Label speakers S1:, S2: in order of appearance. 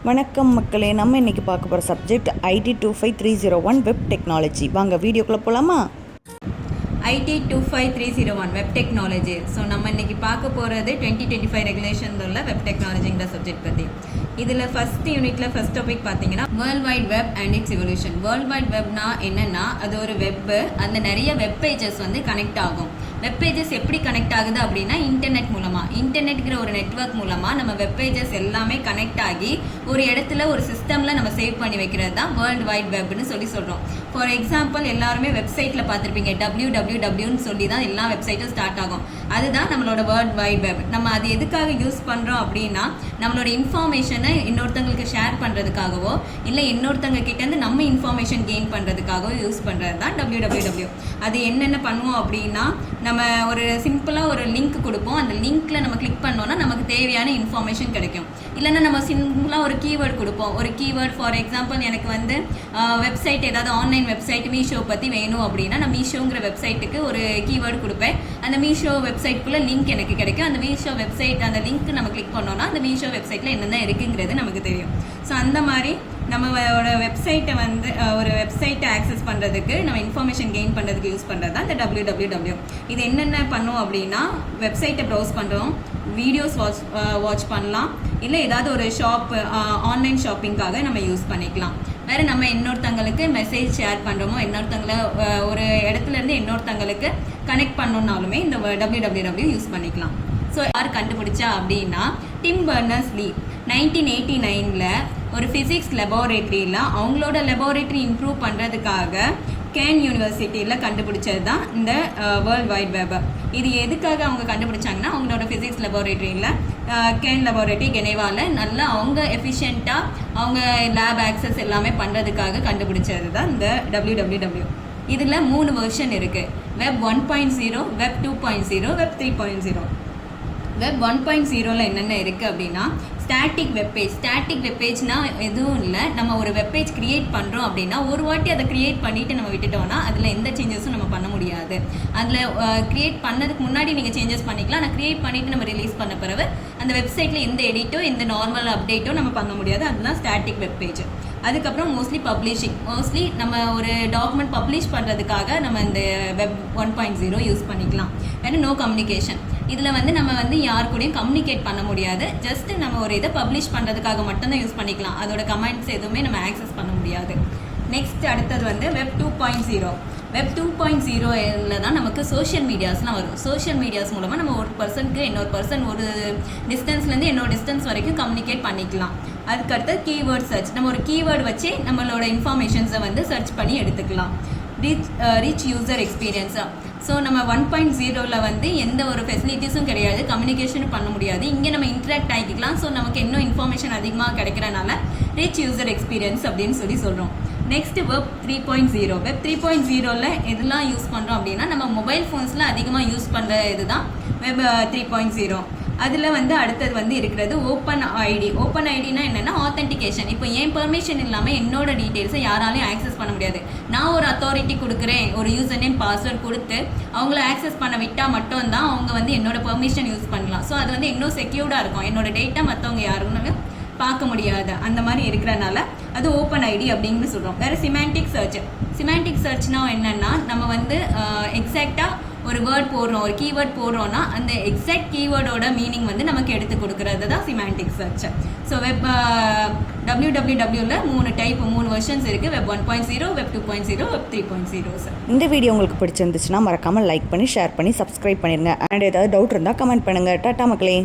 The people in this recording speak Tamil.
S1: வணக்கம் மக்களே, நம்ம இன்றைக்கி பார்க்க போகிற சப்ஜெக்ட் IT 25301 வெப் டெக்னாலஜி. வாங்க வீடியோக்குள்ளே போகலாமா?
S2: IT 25301 web technology. ஸோ நம்ம இன்றைக்கி பார்க்க போகிறது 2025 ரெகுலேஷன் உள்ள வெப் டெக்னாலஜிங்கிற சப்ஜெக்ட் பற்றி. இதில் ஃபஸ்ட் யூனிட்டில் ஃபஸ்ட் டாபிக் பார்த்தீங்கன்னா world wide web and its evolution. World wide வெப்னா என்னென்னா, அது ஒரு வெப்பு, அதில் நிறைய வெப் பேஜஸ் வந்து கனெக்ட் ஆகும். வெப் பேஜஸ் எப்படி கனெக்ட் ஆகுது அப்படின்னா, இன்டர்நெட் மூலமாக, இன்டர்நெட்கிற ஒரு நெட்வொர்க் மூலமாக நம்ம வெப் பேஜஸ் எல்லாமே கனெக்ட் ஆகி ஒரு இடத்துல ஒரு சிஸ்டமில் நம்ம சேவ் பண்ணி வைக்கிறது தான் வேர்ல்டு வைட் வெப்னு சொல்கிறோம். ஃபார் எக்ஸாம்பிள், எல்லாருமே வெப்சைட்டில் பார்த்துருப்பீங்க, wwwன்னு சொல்லி தான் எல்லா வெப்சைட்டும் ஸ்டார்ட் ஆகும். அதுதான் நம்மளோட வேர்ல்ட் வைட் வெப். நம்ம அது எதுக்காக யூஸ் பண்ணுறோம் அப்படின்னா, நம்மளோட இன்ஃபார்மேஷனை இன்னொருத்தங்களுக்கு ஷேர் பண்ணுறதுக்காகவோ இல்லை இன்னொருத்தங்க கிட்டேருந்து நம்ம இன்ஃபார்மேஷன் கெயின் பண்ணுறதுக்காகவோ யூஸ் பண்ணுறது தான் www. அது என்னென்ன பண்ணுவோம் அப்படின்னா, நம்ம ஒரு சிம்பிளாக ஒரு லிங்க் கொடுப்போம். அந்த லிங்க்கில் நம்ம கிளிக் பண்ணோன்னா நமக்கு தேவையான இன்ஃபார்மேஷன் கிடைக்கும். இல்லைன்னா நம்ம சிம்பிளாக ஒரு கீவேர்ட் கொடுப்போம். ஒரு கீவேர்ட், ஃபார் எக்ஸாம்பிள், எனக்கு வந்து வெப்சைட், ஏதாவது ஆன்லைன் வெப்சைட் மீஷோ பற்றி வேணும் அப்படின்னா, நான் மீஷோங்கிற வெப்சைட்டுக்கு ஒரு கீவேர்டு கொடுப்பேன். அந்த மீஷோ வெப்சைட்குள்ளே லிங்க் எனக்கு கிடைக்கும். அந்த மீஷோ வெப்சைட், அந்த லிங்க் நம்ம கிளிக் பண்ணோன்னா அந்த மீஷோ வெப்சைட்டில் என்னென்ன இருக்குங்கிறது நமக்கு தெரியும். ஸோ அந்த மாதிரி நம்மளோட வெப்சைட்டை வந்து ஒரு வெப்சைட்டை ஆக்சஸ் பண்ணுறதுக்கு, நம்ம இன்ஃபார்மேஷன் கெயின் பண்ணுறதுக்கு யூஸ் பண்ணுறது தான் இந்த www. இது என்னென்ன பண்ணும் அப்படின்னா, வெப்சைட்டை ப்ரௌஸ் பண்ணுறோம், வீடியோஸ் வாட்ச் பண்ணலாம், இல்லை ஏதாவது ஒரு ஆன்லைன் ஷாப்பிங்காக நம்ம யூஸ் பண்ணிக்கலாம். வேறு நம்ம இன்னொருத்தங்களுக்கு மெசேஜ் ஷேர் பண்ணுறோமோ, இன்னொருத்தங்களை ஒரு இடத்துலேருந்து இன்னொருத்தங்களுக்கு கனெக்ட் பண்ணோன்னாலுமே இந்த www யூஸ் பண்ணிக்கலாம். ஸோ யார் கண்டுபிடிச்சா அப்படின்னா, டிம் பர்னர்ஸ்-லீ 1989 ஒரு ஃபிசிக்ஸ் லெபார்டரியில் அவங்களோட லெபார்டரி இம்ப்ரூவ் பண்ணுறதுக்காக கேன் யூனிவர்சிட்டியில் கண்டுபிடிச்சது தான் இந்த வேர்ல்ட் வைட் வெப். இது எதுக்காக அவங்க கண்டுபிடிச்சாங்கன்னா, அவங்களோட ஃபிசிக்ஸ் லெபார்டரியில் கேன் லெபார்டரி கெனேவாவில் நல்லா அவங்க எஃபிஷியண்ட்டாக அவங்க லேப் ஆக்சஸ் எல்லாமே பண்ணுறதுக்காக கண்டுபிடிச்சது தான் இந்த www. இதில் 3 வெர்ஷன் இருக்குது. Web 1.0, web 2.0, web 3.0. வெப் 1.0ல என்னென்ன இருக்குது அப்படின்னா, ஸ்டாட்டிக் வெப்பேஜ். ஸ்டாட்டிக் வெப்பேஜ்னால் எதுவும் இல்லை, நம்ம ஒரு வெப்பேஜ் க்ரியேட் பண்ணுறோம் அப்படின்னா, ஒரு வாட்டி அதை க்ரியேட் பண்ணிவிட்டு நம்ம விட்டுட்டோம்னா அதில் எந்த சேஞ்சஸும் நம்ம பண்ண முடியாது. அதில் க்ரியேட் பண்ணதுக்கு முன்னாடி நீங்கள் சேஞ்சஸ் பண்ணிக்கலாம். ஆனால் க்ரியேட் பண்ணிவிட்டு நம்ம ரிலீஸ் பண்ண பிறகு அந்த வெப்சைட்டில் எந்த எடிட்டோ எந்த நார்மல் அப்டேட்டோ நம்ம பண்ண முடியாது. அதுதான் ஸ்டாட்டிக் வெப்பேஜ். அதுக்கப்புறம் மோஸ்ட்லி பப்ளிஷிங். மோஸ்ட்லி நம்ம ஒரு டாக்குமெண்ட் பப்ளிஷ் பண்ணுறதுக்காக நம்ம இந்த வெப் 1.0 யூஸ் பண்ணிக்கலாம். வேறு நோ கம்யூனிகேஷன். இதில் வந்து நம்ம வந்து யார் கூடயும் கம்யூனிகேட் பண்ண முடியாது. ஜஸ்ட் நம்ம ஒரு இதை பப்ளிஷ் பண்ணுறதுக்காக மட்டும்தான் யூஸ் பண்ணிக்கலாம். அதோட கமெண்ட்ஸ் எதுவுமே நம்ம ஆக்சஸ் பண்ண முடியாது. நெக்ஸ்ட் அடுத்தது வந்து வெப் 2.0. வெப் 2.0ல தான் நமக்கு சோஷியல் மீடியாஸ்லாம் வரும். சோஷியல் மீடியாஸ் மூலமாக நம்ம ஒரு பர்சனுக்கு இன்னொரு பர்சன் ஒரு டிஸ்டன்ஸ்லேருந்து இன்னொரு டிஸ்டன்ஸ் வரைக்கும் கம்யூனிகேட் பண்ணிக்கலாம். அதுக்கடுத்து கீவேர்ட் சர்ச். நம்ம ஒரு கீவேர்டு வச்சு நம்மளோட இன்ஃபார்மேஷன்ஸை வந்து சர்ச் பண்ணி எடுத்துக்கலாம். ரிச் யூசர் எக்ஸ்பீரியன்ஸாக. ஸோ நம்ம 1.0ல வந்து எந்த ஒரு ஃபெசிலிட்டிஸும் கிடையாது, கம்யூனிகேஷனும் பண்ண முடியாது. இங்கே நம்ம இன்ட்ராக்ட் ஆகிக்கலாம். ஸோ நமக்கு இன்னும் இன்ஃபார்மேஷன் அதிகமாக கிடைக்கிறனால ரிச் யூசர் எக்ஸ்பீரியன்ஸ் அப்படின்னு சொல்கிறோம். Next web 3.0. வெப் 3.0ல எதெல்லாம் யூஸ் பண்ணுறோம் அப்படின்னா, நம்ம மொபைல் ஃபோன்ஸில் அதிகமாக யூஸ் பண்ணுற இதுதான் வெப் 3.0. அதில் வந்து அடுத்தது வந்து இருக்கிறது ஓப்பன் ஐடி. ஓப்பன் ஐடினா என்னென்னா, ஆத்தென்டிகேஷன். இப்போ என் பெர்மிஷன் இல்லாமல் என்னோட டீட்டெயில்ஸை யாராலையும் ஆக்சஸ் பண்ண முடியாது. நான் ஒரு அத்தாரிட்டி கொடுக்குறேன், ஒரு யூசர் நேம் பாஸ்வேர்ட் கொடுத்து அவங்கள ஆக்சஸ் பண்ண விட்டால் மட்டும்தான் அவங்க வந்து என்னோட பெர்மிஷன் யூஸ் பண்ணலாம். ஸோ அது வந்து இன்னும் செக்யூர்டாக இருக்கும். என்னோட டேட்டா மற்றவங்க யாருன்னு பார்க்க முடியாது. அந்த மாதிரி இருக்கிறனால அது ஓப்பன் ஐடி அப்படின்னு சொல்கிறோம். வேறு சிமேண்டிக் சர்ச். சிமேண்டிக் சர்ச்னா என்னென்னா, நம்ம வந்து எக்ஸாக்டாக ஒரு வேர்ட் போடுறோம், ஒரு கீவேர்ட் போடுறோன்னா அந்த எக்ஸாக்ட் கீவேர்டோட மீனிங் வந்து நமக்கு எடுத்து கொடுக்குறது தான் சிமேண்டிக் சர்ச். ஸோ வெப் wwwல 3 டைப், 3 வெர்ஷன்ஸ் இருக்குது. Web 1.0, web 2.0, web 3.0. சார்,
S1: இந்த வீடியோ உங்களுக்கு பிடிச்சிருந்துச்சுன்னா மறக்காமல் லைக் பண்ணி ஷேர் பண்ணி சப்ஸ்கிரைப் பண்ணிடுங்க. அண்ட் ஏதாவது டவுட் இருந்தால் கமெண்ட் பண்ணுங்கள். டாட்டா மக்களே.